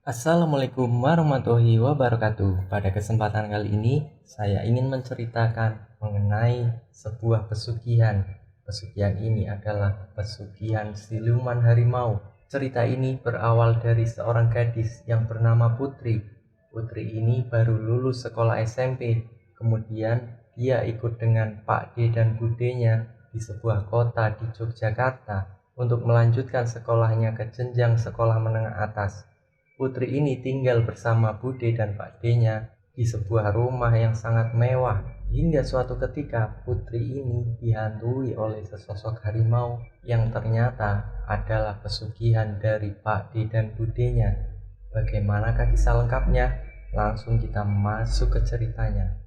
Assalamualaikum warahmatullahi wabarakatuh. Pada kesempatan kali ini, saya ingin menceritakan mengenai sebuah pesugihan. Pesugihan ini adalah pesugihan siluman harimau. Cerita ini berawal dari seorang gadis yang bernama Putri. Putri ini baru lulus sekolah SMP. Kemudian dia ikut dengan Pak D dan Budenya di sebuah kota di Yogyakarta untuk melanjutkan sekolahnya ke jenjang sekolah menengah atas. Putri ini tinggal bersama Bude dan Pak D-nya di sebuah rumah yang sangat mewah. Hingga suatu ketika Putri ini dihantui oleh sesosok harimau yang ternyata adalah pesugihan dari Pak D dan Bude-nya. Bagaimanakah kisah lengkapnya? Langsung kita masuk ke ceritanya.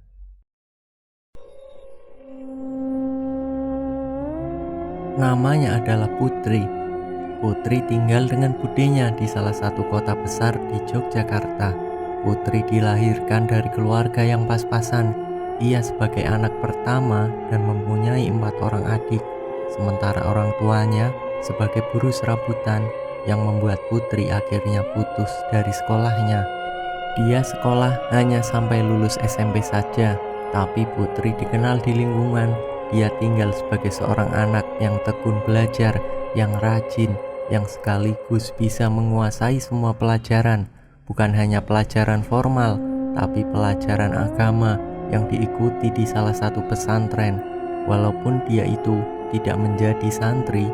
Namanya adalah Putri. Putri tinggal dengan budenya di salah satu kota besar di Yogyakarta. Putri dilahirkan dari keluarga yang pas-pasan. Ia sebagai anak pertama dan mempunyai 4 orang adik. Sementara orang tuanya sebagai buruh serabutan yang membuat Putri akhirnya putus dari sekolahnya. Dia sekolah hanya sampai lulus SMP saja, tapi Putri dikenal di lingkungan. Dia tinggal sebagai seorang anak yang tekun belajar, yang rajin, yang sekaligus bisa menguasai semua pelajaran, bukan hanya pelajaran formal, tapi pelajaran agama yang diikuti di salah satu pesantren. Walaupun dia itu tidak menjadi santri,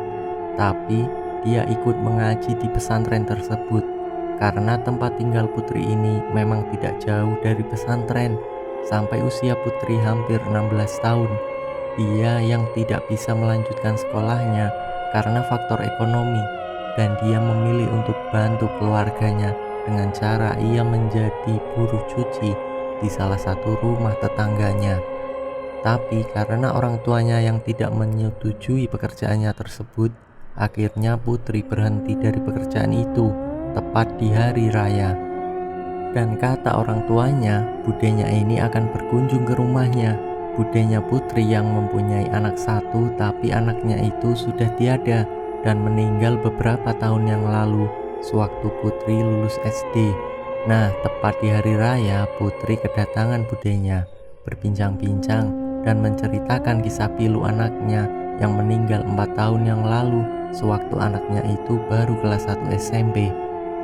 tapi dia ikut mengaji di pesantren tersebut. Karena tempat tinggal Putri ini memang tidak jauh dari pesantren. Sampai usia Putri hampir 16 tahun, dia yang tidak bisa melanjutkan sekolahnya karena faktor ekonomi, dan dia memilih untuk bantu keluarganya dengan cara ia menjadi buruh cuci di salah satu rumah tetangganya. Tapi karena orang tuanya yang tidak menyetujui pekerjaannya tersebut, akhirnya Putri berhenti dari pekerjaan itu tepat di hari raya. Dan kata orang tuanya, budenya ini akan berkunjung ke rumahnya. Budenya Putri yang mempunyai anak satu, tapi anaknya itu sudah tiada dan meninggal beberapa tahun yang lalu sewaktu Putri lulus SD. Nah, tepat di hari raya, Putri kedatangan budenya, berbincang-bincang dan menceritakan kisah pilu anaknya yang meninggal 4 tahun yang lalu sewaktu anaknya itu baru kelas 1 SMP.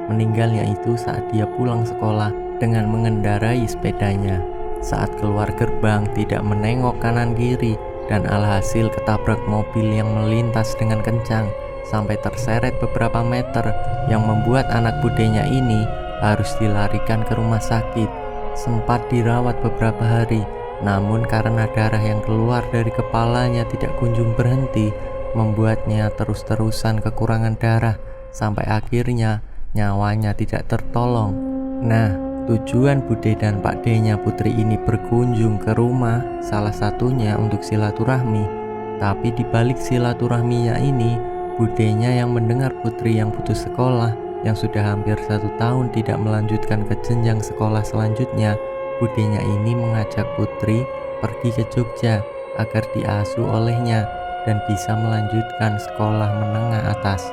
Meninggalnya itu saat dia pulang sekolah dengan mengendarai sepedanya. Saat keluar gerbang tidak menengok kanan kiri dan alhasil ketabrak mobil yang melintas dengan kencang sampai terseret beberapa meter yang membuat anak budenya ini harus dilarikan ke rumah sakit. Sempat dirawat beberapa hari, namun karena darah yang keluar dari kepalanya tidak kunjung berhenti, membuatnya terus-terusan kekurangan darah sampai akhirnya nyawanya tidak tertolong. Nah, tujuan Bude dan Pak D-nya Putri ini berkunjung ke rumah salah satunya untuk silaturahmi. Tapi di balik silaturahminya ini, Budenya yang mendengar Putri yang putus sekolah, yang sudah hampir 1 tahun tidak melanjutkan ke jenjang sekolah selanjutnya, Budenya ini mengajak Putri pergi ke Jogja agar diasuh olehnya dan bisa melanjutkan sekolah menengah atas.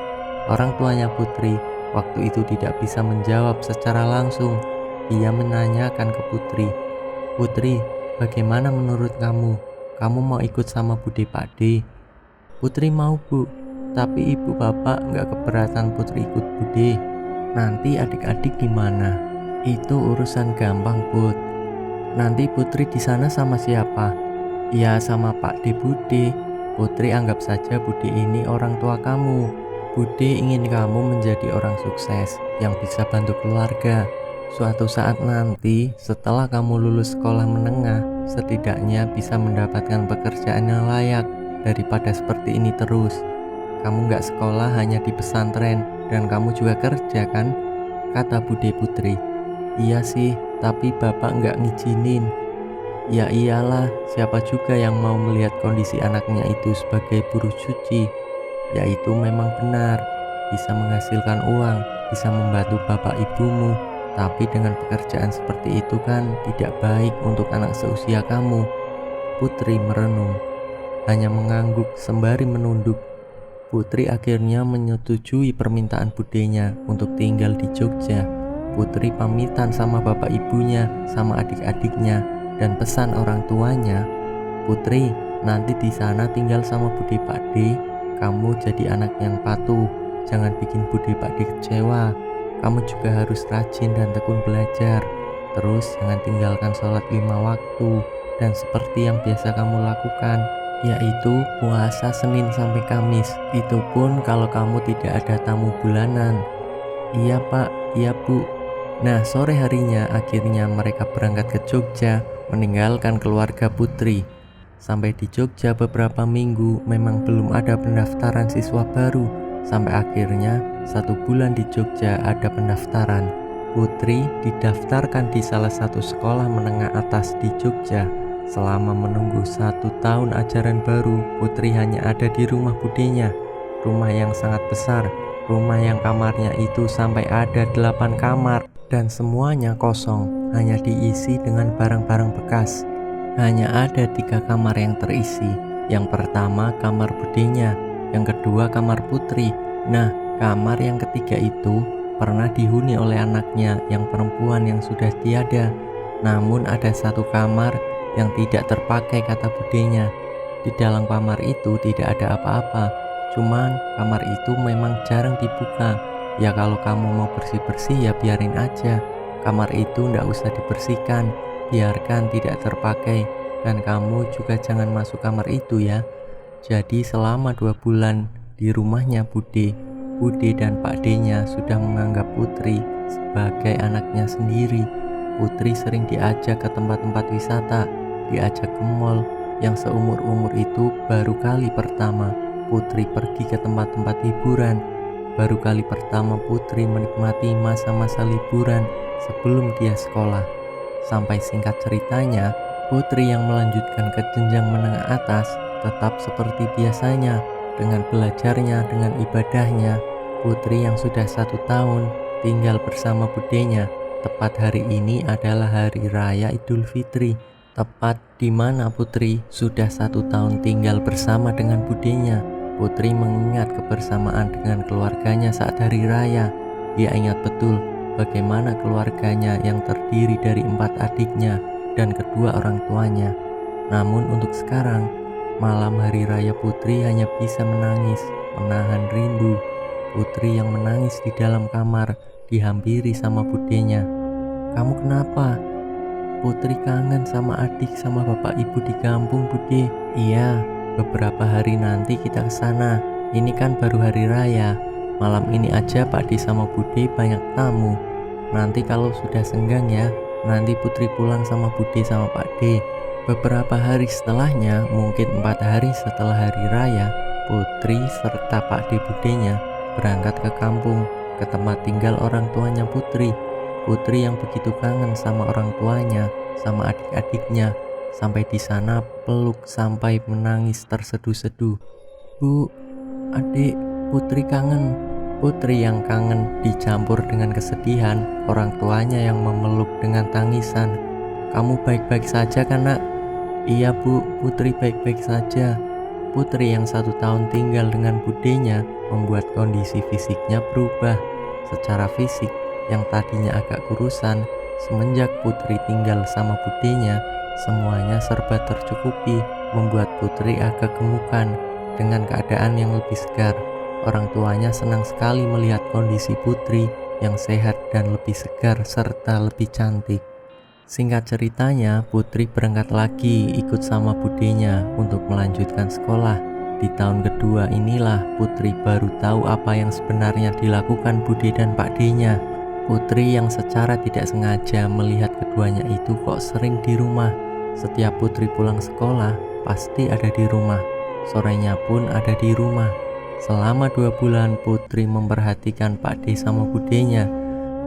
Orang tuanya Putri waktu itu tidak bisa menjawab secara langsung. Ia menanyakan ke Putri, "Putri, bagaimana menurut kamu? Kamu mau ikut sama Bude Pak D?" "Putri mau, Bu, tapi ibu bapak nggak keberatan Putri ikut Bude. Nanti adik-adik gimana?" "Itu urusan gampang, Put. Nanti Putri di sana sama siapa?" "Ya sama Pak D Bude. Putri anggap saja Bude ini orang tua kamu. Bude ingin kamu menjadi orang sukses yang bisa bantu keluarga. Suatu saat nanti setelah kamu lulus sekolah menengah, setidaknya bisa mendapatkan pekerjaan yang layak daripada seperti ini terus. Kamu nggak sekolah hanya di pesantren dan kamu juga kerja kan?" kata Bude Putri. "Iya sih, tapi bapak nggak ngizinin." "Ya iyalah, siapa juga yang mau melihat kondisi anaknya itu sebagai buruh cuci. Ya itu memang benar, bisa menghasilkan uang, bisa membantu bapak ibumu. Tapi dengan pekerjaan seperti itu kan tidak baik untuk anak seusia kamu." Putri merenung, hanya mengangguk sembari menunduk. Putri akhirnya menyetujui permintaan budenya untuk tinggal di Jogja. Putri pamitan sama bapak ibunya, sama adik-adiknya, dan pesan orang tuanya, "Putri, nanti di sana tinggal sama Bude Pakde. Kamu jadi anak yang patuh, jangan bikin Bude Pakde kecewa. Kamu juga harus rajin dan tekun belajar. Terus jangan tinggalkan sholat 5 waktu, dan seperti yang biasa kamu lakukan, yaitu puasa Senin sampai Kamis. Itu pun kalau kamu tidak ada tamu bulanan." "Iya Pak, iya Bu." Nah, sore harinya akhirnya mereka berangkat ke Jogja meninggalkan keluarga Putri. Sampai di Jogja beberapa minggu memang belum ada pendaftaran siswa baru. Sampai akhirnya 1 bulan di Jogja ada pendaftaran. Putri didaftarkan di salah satu sekolah menengah atas di Jogja. Selama menunggu 1 tahun ajaran baru, Putri hanya ada di rumah budenya. Rumah yang sangat besar, rumah yang kamarnya itu sampai ada 8 kamar. Dan semuanya kosong, hanya diisi dengan barang-barang bekas. Hanya ada 3 kamar yang terisi. Yang pertama kamar budenya, yang kedua kamar Putri. Nah, kamar yang ketiga itu pernah dihuni oleh anaknya yang perempuan yang sudah tiada. Namun ada 1 kamar yang tidak terpakai, kata budenya. Di dalam kamar itu tidak ada apa-apa, cuman kamar itu memang jarang dibuka. Ya kalau kamu mau bersih-bersih ya biarin aja. Kamar itu ndak usah dibersihkan, biarkan tidak terpakai. Dan kamu juga jangan masuk kamar itu ya. Jadi selama 2 bulan di rumahnya Bude dan Pak D-nya sudah menganggap Putri sebagai anaknya sendiri. Putri sering diajak ke tempat-tempat wisata, diajak ke mall. Yang seumur-umur itu baru kali pertama Putri pergi ke tempat-tempat hiburan. Baru kali pertama Putri menikmati masa-masa liburan sebelum dia sekolah. Sampai singkat ceritanya, Putri yang melanjutkan ke jenjang menengah atas tetap seperti biasanya, dengan belajarnya, dengan ibadahnya. Putri yang sudah 1 tahun tinggal bersama budenya. Tepat hari ini adalah hari raya Idul Fitri, tepat di mana Putri sudah 1 tahun tinggal bersama dengan budenya. Putri mengingat kebersamaan dengan keluarganya saat hari raya. Dia ingat betul bagaimana keluarganya yang terdiri dari 4 adiknya dan kedua orang tuanya. Namun untuk sekarang, malam hari raya Putri hanya bisa menangis, menahan rindu. Putri yang menangis di dalam kamar, dihampiri sama budenya. "Kamu kenapa?" "Putri kangen sama adik sama bapak ibu di kampung, Bude." "Iya, beberapa hari nanti kita ke sana. Ini kan baru hari raya. Malam ini aja Pak D sama Bude banyak tamu. Nanti kalau sudah senggang ya, nanti Putri pulang sama Bude sama Pak D." Beberapa hari setelahnya, mungkin 4 hari setelah hari raya, Putri serta Pak D budenya berangkat ke kampung, ke tempat tinggal orang tuanya Putri. Putri yang begitu kangen sama orang tuanya, sama adik-adiknya. Sampai di sana peluk sampai menangis terseduh-seduh. "Bu, adik, Putri kangen." Putri yang kangen dicampur dengan kesedihan, orang tuanya yang memeluk dengan tangisan. "Kamu baik-baik saja kan nak?" "Iya Bu, Putri baik-baik saja." Putri yang 1 tahun tinggal dengan budenya membuat kondisi fisiknya berubah. Secara fisik, yang tadinya agak kurusan, semenjak Putri tinggal sama budenya, semuanya serba tercukupi, membuat Putri agak gemukan dengan keadaan yang lebih segar. Orang tuanya senang sekali melihat kondisi Putri yang sehat dan lebih segar serta lebih cantik. Singkat ceritanya, Putri berangkat lagi ikut sama budenya untuk melanjutkan sekolah. Di tahun kedua inilah Putri baru tahu apa yang sebenarnya dilakukan Bude dan Pak D-nya. Putri yang secara tidak sengaja melihat keduanya itu kok sering di rumah. Setiap Putri pulang sekolah, pasti ada di rumah. Sorenya pun ada di rumah. Selama 2 bulan Putri memperhatikan Pak D sama budenya.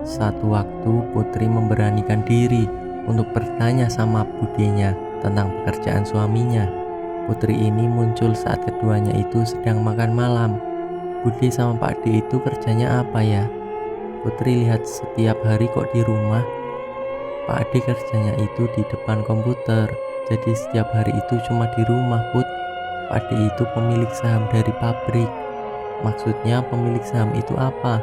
Satu waktu Putri memberanikan diri untuk bertanya sama budenya tentang pekerjaan suaminya. Putri ini muncul saat keduanya itu sedang makan malam. "Bude sama Pak D itu kerjanya apa ya?" Putri lihat setiap hari kok di rumah. "Pak D kerjanya itu di depan komputer, jadi setiap hari itu cuma di rumah, Put. Pak D itu pemilik saham dari pabrik." "Maksudnya pemilik saham itu apa?"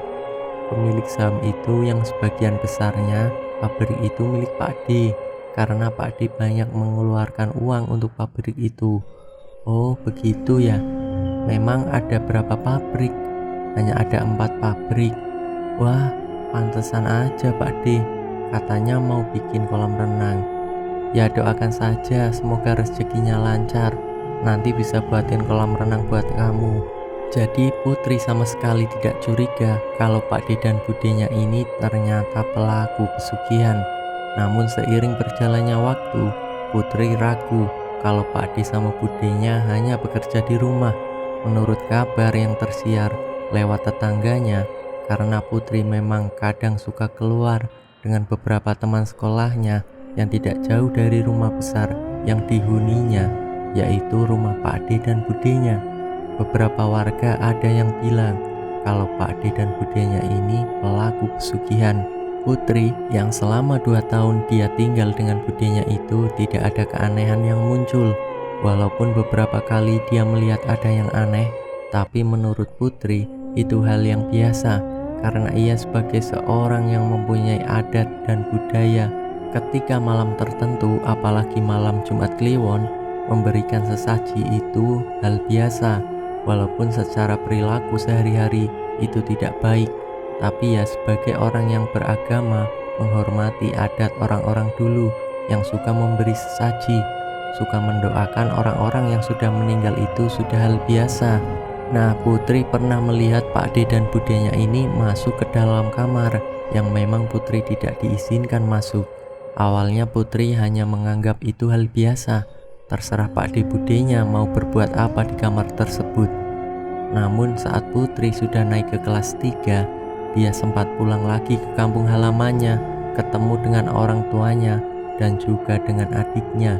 Pemilik saham itu yang sebagian besarnya pabrik itu milik Pak D, karena Pak D banyak mengeluarkan uang untuk pabrik itu. Oh begitu ya. Memang ada berapa pabrik? Hanya ada 4 pabrik. Wah, pantesan aja Pak D katanya mau bikin kolam renang. Ya doakan saja semoga rezekinya lancar. Nanti bisa buatin kolam renang buat kamu. Jadi Putri sama sekali tidak curiga kalau Pak D dan Budenya ini ternyata pelaku pesugihan. Namun seiring berjalannya waktu, Putri ragu kalau Pak D sama Budenya hanya bekerja di rumah. Menurut kabar yang tersiar lewat tetangganya, karena Putri memang kadang suka keluar dengan beberapa teman sekolahnya yang tidak jauh dari rumah besar yang dihuninya, yaitu rumah Pak D dan Budenya. Beberapa warga ada yang bilang kalau Pak D dan Budenya ini pelaku pesugihan. Putri yang selama 2 tahun dia tinggal dengan Budenya itu tidak ada keanehan yang muncul. Walaupun beberapa kali dia melihat ada yang aneh, tapi menurut Putri itu hal yang biasa karena ia sebagai seorang yang mempunyai adat dan budaya. Ketika malam tertentu, apalagi malam Jumat Kliwon, memberikan sesaji itu hal biasa. Walaupun secara perilaku sehari-hari itu tidak baik, tapi ya sebagai orang yang beragama menghormati adat orang-orang dulu yang suka memberi sesaji, suka mendoakan orang-orang yang sudah meninggal itu sudah hal biasa. Nah, Putri pernah melihat Pak D dan Budenya ini masuk ke dalam kamar yang memang Putri tidak diizinkan masuk. Awalnya Putri hanya menganggap itu hal biasa, terserah Pak D Budenya mau berbuat apa di kamar tersebut. Namun saat Putri sudah naik ke kelas 3, dia sempat pulang lagi ke kampung halamannya, ketemu dengan orang tuanya dan juga dengan adiknya.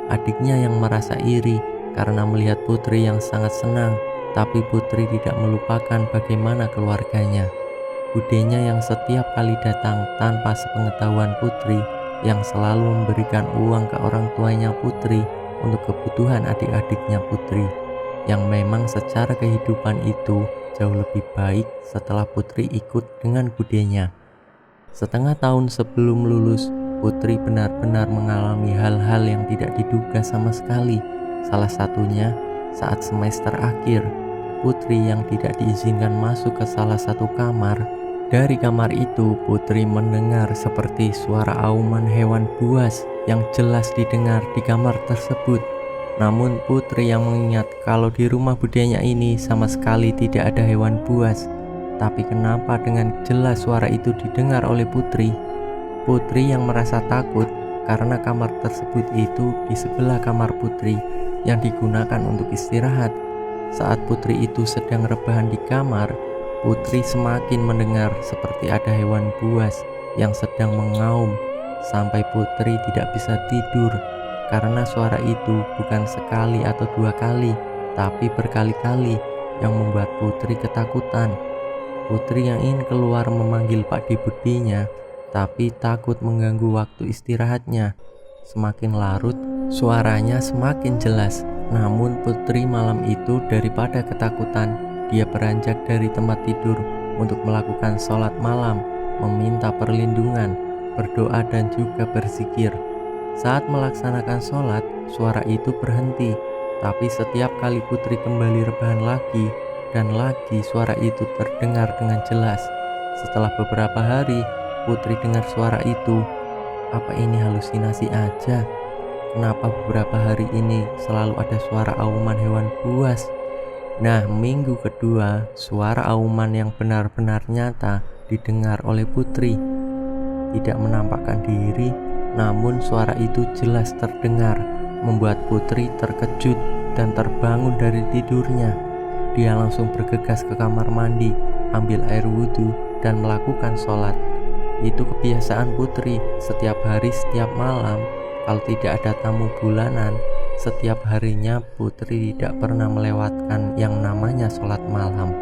Adiknya yang merasa iri karena melihat Putri yang sangat senang, tapi Putri tidak melupakan bagaimana keluarganya. Budenya yang setiap kali datang tanpa sepengetahuan Putri, yang selalu memberikan uang ke orang tuanya Putri untuk kebutuhan adik-adiknya Putri, yang memang secara kehidupan itu jauh lebih baik setelah Putri ikut dengan Budenya. Setengah tahun sebelum lulus, Putri benar-benar mengalami hal-hal yang tidak diduga sama sekali. Salah satunya saat semester akhir, Putri yang tidak diizinkan masuk ke salah satu kamar. Dari kamar itu, Putri mendengar seperti suara auman hewan buas yang jelas didengar di kamar tersebut. Namun Putri yang mengingat kalau di rumah Budenya ini sama sekali tidak ada hewan buas. Tapi kenapa dengan jelas suara itu didengar oleh Putri? Putri yang merasa takut karena kamar tersebut itu di sebelah kamar Putri yang digunakan untuk istirahat. Saat Putri itu sedang rebahan di kamar, Putri semakin mendengar seperti ada hewan buas yang sedang mengaum, sampai Putri tidak bisa tidur karena suara itu bukan sekali atau 2 kali, tapi berkali-kali, yang membuat Putri ketakutan. Putri yang ingin keluar memanggil Pak D Budenya, tapi takut mengganggu waktu istirahatnya. Semakin larut, suaranya semakin jelas. Namun Putri malam itu daripada ketakutan, dia beranjak dari tempat tidur untuk melakukan sholat malam, meminta perlindungan, berdoa dan juga berzikir. Saat melaksanakan sholat, suara itu berhenti, tapi setiap kali Putri kembali rebahan lagi dan lagi, suara itu terdengar dengan jelas. Setelah beberapa hari, Putri dengar suara itu. Apa ini halusinasi aja? Kenapa beberapa hari ini selalu ada suara auman hewan buas? Nah, minggu kedua, suara auman yang benar-benar nyata didengar oleh Putri. Tidak menampakkan diri, namun suara itu jelas terdengar, membuat Putri terkejut dan terbangun dari tidurnya. Dia langsung bergegas ke kamar mandi, ambil air wudhu dan melakukan sholat. Itu kebiasaan Putri setiap hari, setiap malam. Kalau tidak ada tamu bulanan, setiap harinya Putri tidak pernah melewatkan yang namanya sholat malam.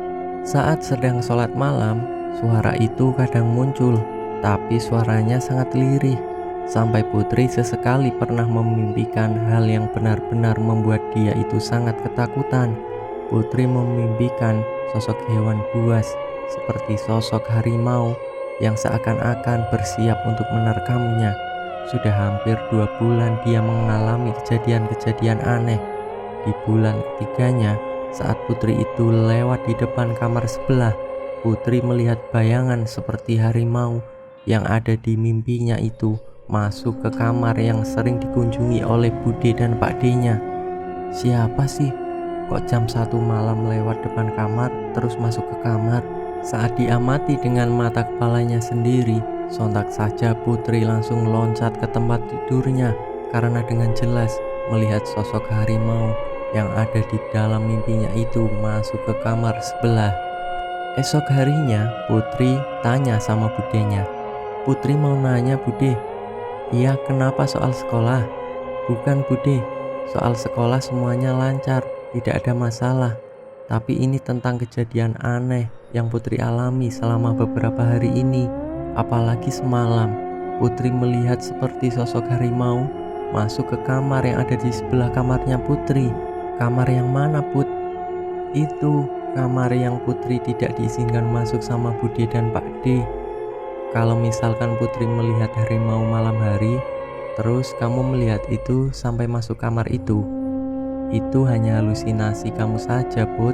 Saat sedang sholat malam, suara itu kadang muncul, tapi suaranya sangat lirih. Sampai Putri sesekali pernah memimpikan hal yang benar-benar membuat dia itu sangat ketakutan. Putri memimpikan sosok hewan buas seperti sosok harimau yang seakan-akan bersiap untuk menerkamnya. Sudah hampir 2 bulan dia mengalami kejadian-kejadian aneh. Di bulan ketiganya, saat putri itu lewat di depan kamar sebelah, putri melihat bayangan seperti harimau yang ada di mimpinya itu masuk ke kamar yang sering dikunjungi oleh Bude dan Pak D-nya. Siapa sih? Kok jam 1 malam lewat depan kamar terus masuk ke kamar? Saat diamati dengan mata kepalanya sendiri, sontak saja putri langsung loncat ke tempat tidurnya karena dengan jelas melihat sosok harimau yang ada di dalam mimpinya itu masuk ke kamar sebelah. Esok harinya, Putri tanya sama budenya. "Putri mau nanya, Bude." "Iya, kenapa soal sekolah?" "Bukan, Bude. Soal sekolah semuanya lancar, tidak ada masalah. Tapi ini tentang kejadian aneh yang Putri alami selama beberapa hari ini. Apalagi semalam, Putri melihat seperti sosok harimau masuk ke kamar yang ada di sebelah kamarnya Putri." "Kamar yang mana, Put?" "Itu kamar yang Putri tidak diizinkan masuk sama Bude dan Pak D. Kalau misalkan Putri melihat harimau malam hari, terus kamu melihat itu sampai masuk kamar itu hanya halusinasi kamu saja, Put.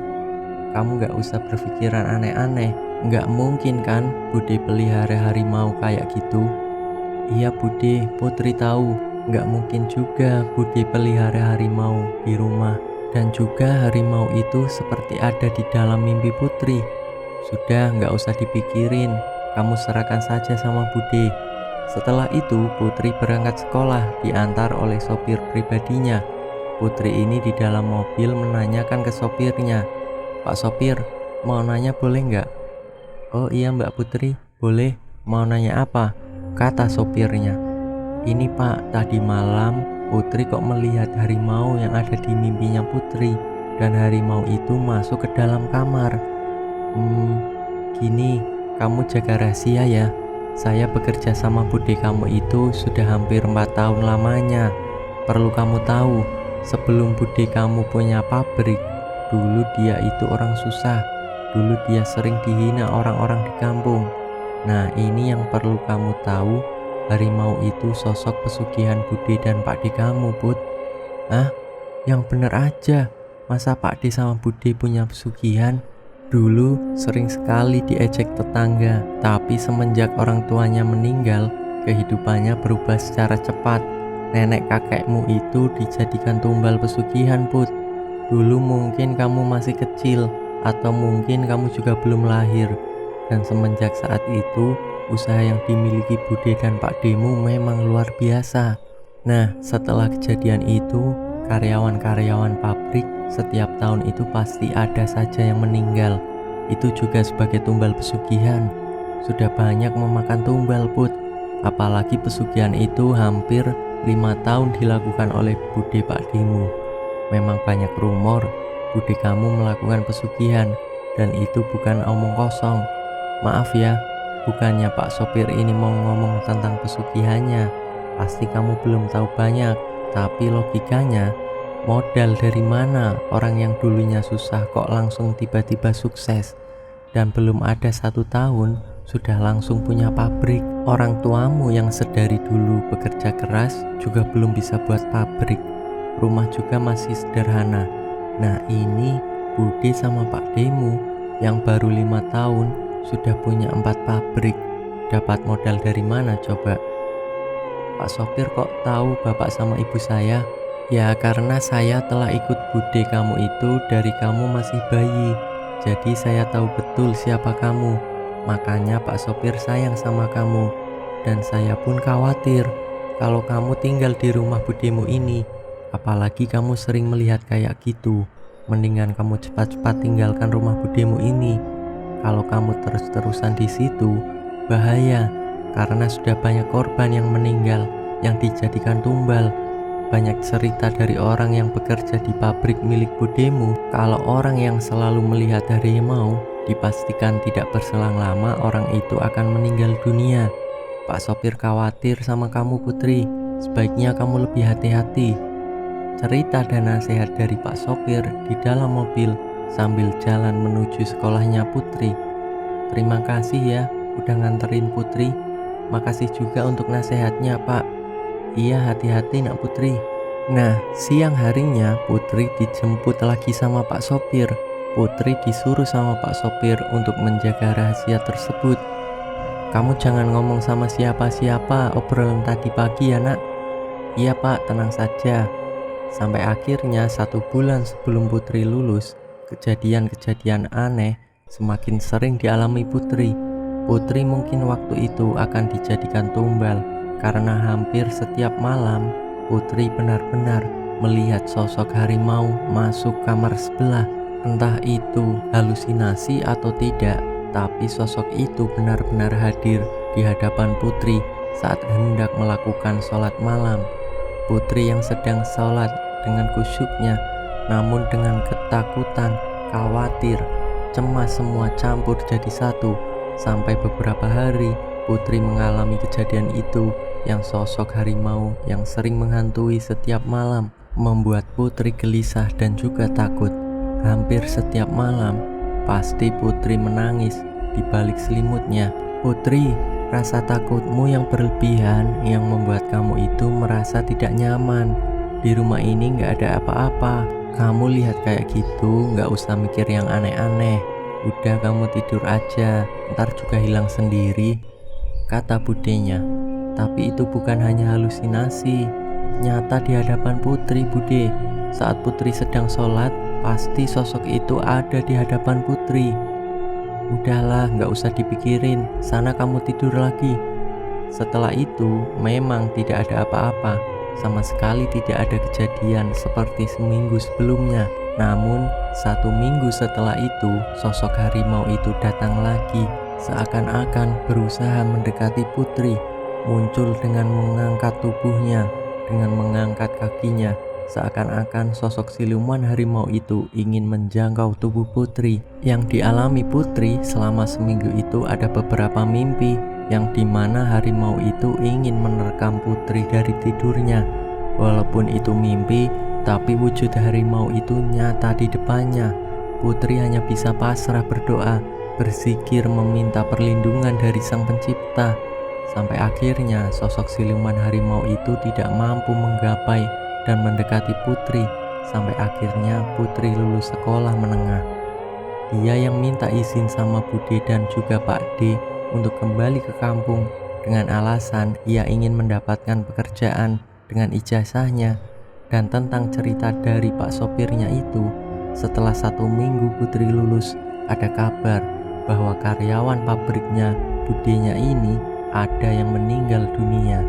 Kamu gak usah berpikiran aneh-aneh. Gak mungkin kan Bude pelihara harimau kayak gitu?" "Iya, Bude, Putri tahu. Gak mungkin juga Bude pelihara harimau di rumah. Dan juga harimau itu seperti ada di dalam mimpi Putri. Sudah, gak usah dipikirin. Kamu serahkan saja sama Bude." Setelah itu, Putri berangkat sekolah diantar oleh sopir pribadinya. Putri ini di dalam mobil menanyakan ke sopirnya, "Pak sopir, mau nanya boleh nggak?" "Oh iya Mbak Putri, boleh. Mau nanya apa?" kata sopirnya. "Ini Pak, tadi malam Putri kok melihat harimau yang ada di mimpinya Putri, dan harimau itu masuk ke dalam kamar. Gini, kamu jaga rahasia ya. Saya bekerja sama Bude kamu itu sudah hampir 4 tahun lamanya. Perlu kamu tahu, sebelum Bude kamu punya pabrik, dulu dia itu orang susah. Dulu dia sering dihina orang-orang di kampung. Nah, ini yang perlu kamu tahu, harimau itu sosok pesugihan Bude dan Pak D kamu, Put." "Hah? Yang bener aja. Masa Pak D sama Bude punya pesugihan?" "Dulu sering sekali diejek tetangga, tapi semenjak orang tuanya meninggal, kehidupannya berubah secara cepat. Nenek kakekmu itu dijadikan tumbal pesugihan, Put. Dulu mungkin kamu masih kecil, atau mungkin kamu juga belum lahir. Dan semenjak saat itu, usaha yang dimiliki Bude dan Pak D-mu memang luar biasa." Nah, setelah kejadian itu, karyawan-karyawan pabrik setiap tahun itu pasti ada saja yang meninggal. Itu juga sebagai tumbal pesugihan. Sudah banyak memakan tumbal, Put. Apalagi pesugihan itu hampir 5 tahun dilakukan oleh Bude Pak D-mu. Memang banyak rumor Bude kamu melakukan pesugihan, dan itu bukan omong kosong. Maaf ya, bukannya Pak sopir ini mau ngomong tentang pesugihannya. Pasti kamu belum tahu banyak, tapi logikanya, modal dari mana orang yang dulunya susah kok langsung tiba-tiba sukses? Dan belum ada 1 tahun, sudah langsung punya pabrik. Orang tuamu yang sedari dulu bekerja keras juga belum bisa buat pabrik. Rumah juga masih sederhana. Nah, ini Bude sama Pak D-mu yang baru 5 tahun sudah punya 4 pabrik. Dapat modal dari mana coba? "Pak sopir kok tahu bapak sama ibu saya?" "Ya, karena saya telah ikut Bude kamu itu dari kamu masih bayi. Jadi saya tahu betul siapa kamu. Makanya Pak sopir sayang sama kamu. Dan saya pun khawatir kalau kamu tinggal di rumah budemu ini. Apalagi kamu sering melihat kayak gitu. Mendingan kamu cepat-cepat tinggalkan rumah budemu ini. Kalau kamu terus-terusan di situ, bahaya. Karena sudah banyak korban yang meninggal, yang dijadikan tumbal. Banyak cerita dari orang yang bekerja di pabrik milik budemu, kalau orang yang selalu melihat harimau, dipastikan tidak berselang lama orang itu akan meninggal dunia. Pak sopir khawatir sama kamu, Putri. Sebaiknya kamu lebih hati-hati." Cerita dan nasihat dari Pak sopir di dalam mobil sambil jalan menuju sekolahnya Putri. Terima kasih ya udah nganterin Putri. Makasih juga untuk nasihatnya, Pak. Iya, hati-hati nak Putri. Nah, siang harinya Putri dijemput lagi sama Pak Sopir. Putri disuruh sama Pak Sopir untuk menjaga rahasia tersebut. Kamu jangan ngomong sama siapa-siapa obrolan tadi pagi ya nak. Iya Pak, tenang saja. Sampai akhirnya 1 bulan sebelum Putri lulus, kejadian-kejadian aneh semakin sering dialami Putri. Putri mungkin waktu itu akan dijadikan tumbal karena hampir setiap malam Putri benar-benar melihat sosok harimau masuk kamar sebelah. Entah itu halusinasi atau tidak, tapi sosok itu benar-benar hadir di hadapan Putri saat hendak melakukan sholat malam. Putri yang sedang sholat dengan khusyuknya, namun dengan ketakutan, khawatir, cemas semua campur jadi satu. Sampai beberapa hari Putri mengalami kejadian itu, yang sosok harimau yang sering menghantui setiap malam membuat Putri gelisah dan juga takut. Hampir setiap malam pasti Putri menangis di balik selimutnya. Putri, rasa takutmu yang berlebihan yang membuat kamu itu merasa tidak nyaman. Di rumah ini gak ada apa-apa. Kamu lihat kayak gitu, gak usah mikir yang aneh-aneh. Udah kamu tidur aja, ntar juga hilang sendiri, kata budenya. Tapi itu bukan hanya halusinasi, nyata di hadapan Putri, Bude. Saat Putri sedang sholat, pasti sosok itu ada di hadapan Putri. Udahlah, gak usah dipikirin, sana kamu tidur lagi. Setelah itu, memang tidak ada apa-apa. Sama sekali tidak ada kejadian seperti seminggu sebelumnya. Namun 1 minggu setelah itu, sosok harimau itu datang lagi, seakan-akan berusaha mendekati Putri. Muncul dengan mengangkat tubuhnya, dengan mengangkat kakinya, seakan-akan sosok siluman harimau itu ingin menjangkau tubuh Putri. Yang dialami Putri selama seminggu itu ada beberapa mimpi, yang dimana harimau itu ingin menerkam Putri dari tidurnya. Walaupun itu mimpi, tapi wujud harimau itu nyata di depannya. Putri hanya bisa pasrah berdoa, berzikir meminta perlindungan dari Sang Pencipta. Sampai akhirnya sosok siluman harimau itu tidak mampu menggapai dan mendekati Putri. Sampai akhirnya Putri lulus sekolah menengah. Dia yang minta izin sama Bude dan juga Pak D untuk kembali ke kampung dengan alasan ia ingin mendapatkan pekerjaan dengan ijazahnya. Dan tentang cerita dari Pak Sopirnya itu, setelah 1 minggu Putri lulus, ada kabar bahwa karyawan pabriknya, budenya ini, ada yang meninggal dunia.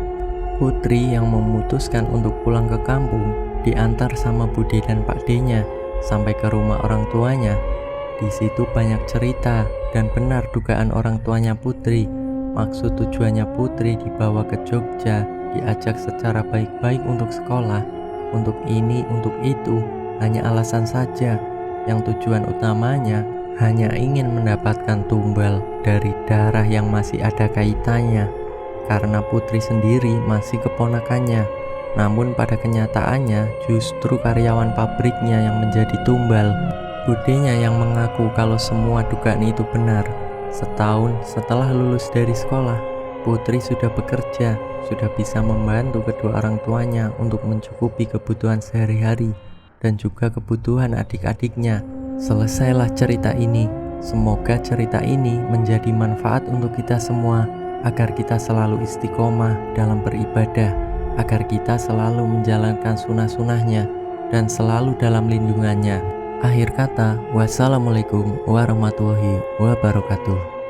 Putri yang memutuskan untuk pulang ke kampung diantar sama Bude dan Pak D-nya sampai ke rumah orang tuanya. Di situ banyak cerita dan benar dugaan orang tuanya Putri. Maksud tujuannya Putri dibawa ke Jogja, diajak secara baik-baik untuk sekolah, untuk ini, untuk itu, hanya alasan saja. Yang tujuan utamanya hanya ingin mendapatkan tumbal dari darah yang masih ada kaitannya, karena Putri sendiri masih keponakannya. Namun pada kenyataannya justru karyawan pabriknya yang menjadi tumbal. Budenya yang mengaku kalau semua dugaan itu benar. Setahun setelah lulus dari sekolah, Putri sudah bekerja, sudah bisa membantu kedua orang tuanya untuk mencukupi kebutuhan sehari-hari dan juga kebutuhan adik-adiknya. Selesailah cerita ini. Semoga cerita ini menjadi manfaat untuk kita semua, agar kita selalu istiqomah dalam beribadah, agar kita selalu menjalankan sunah-sunahnya dan selalu dalam lindungannya. Akhir kata, wassalamualaikum warahmatullahi wabarakatuh.